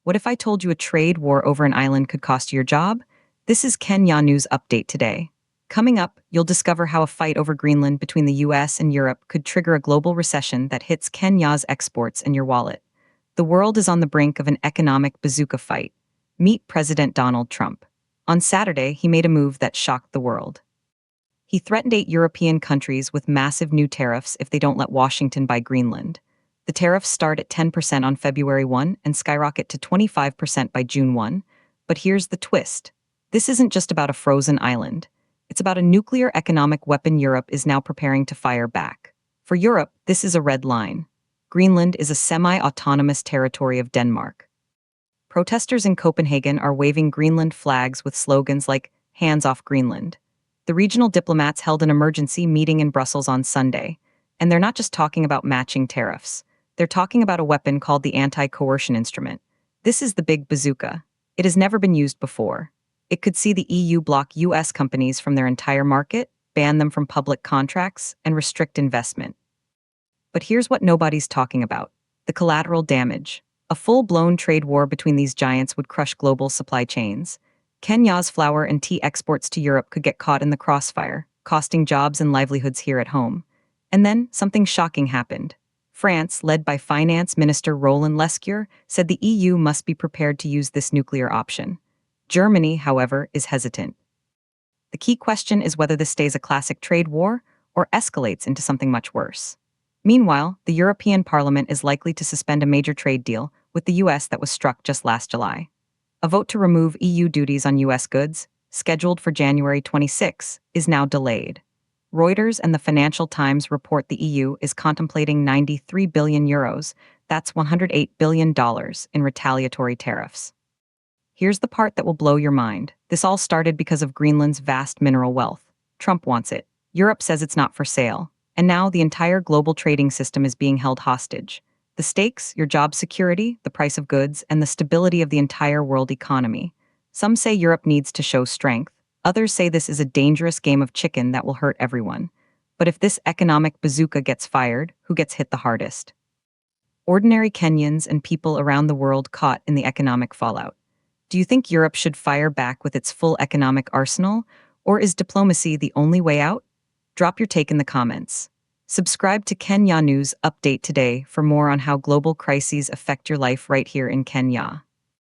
What if I told you a trade war over an island could cost you your job? This is Kenya News Update today. Coming up, you'll discover how a fight over Greenland between the US and Europe could trigger a global recession that hits Kenya's exports and your wallet. The world is on the brink of an economic bazooka fight. Meet President Donald Trump. On Saturday, he made a move that shocked the world. He threatened 8 European countries with massive new tariffs if they don't let Washington buy Greenland. The tariffs start at 10% on February 1 and skyrocket to 25% by June 1. But here's the twist. This isn't just about a frozen island. It's about a nuclear economic weapon Europe is now preparing to fire back. For Europe, this is a red line. Greenland is a semi-autonomous territory of Denmark. Protesters in Copenhagen are waving Greenland flags with slogans like "Hands off Greenland." The regional diplomats held an emergency meeting in Brussels on Sunday, and they're not just talking about matching tariffs. They're talking about a weapon called the anti-coercion instrument. This is the big bazooka. It has never been used before. It could see the EU block US companies from their entire market, ban them from public contracts, and restrict investment. But here's what nobody's talking about: the collateral damage. A full-blown trade war between these giants would crush global supply chains. Kenya's flour and tea exports to Europe could get caught in the crossfire, costing jobs and livelihoods here at home. And then something shocking happened. France, led by Finance Minister Roland Lescure, said the EU must be prepared to use this nuclear option. Germany, however, is hesitant. The key question is whether this stays a classic trade war or escalates into something much worse. Meanwhile, the European Parliament is likely to suspend a major trade deal with the US that was struck just last July. A vote to remove EU duties on US goods, scheduled for January 26, is now delayed. Reuters and the Financial Times report the EU is contemplating €93 billion, that's $108 billion, in retaliatory tariffs. Here's the part that will blow your mind. This all started because of Greenland's vast mineral wealth. Trump wants it. Europe says it's not for sale. And now the entire global trading system is being held hostage. The stakes, your job security, the price of goods, and the stability of the entire world economy. Some say Europe needs to show strength. Others say this is a dangerous game of chicken that will hurt everyone. But if this economic bazooka gets fired, who gets hit the hardest? Ordinary Kenyans and people around the world caught in the economic fallout. Do you think Europe should fire back with its full economic arsenal, or is diplomacy the only way out? Drop your take in the comments. Subscribe to Kenya News Update today for more on how global crises affect your life right here in Kenya.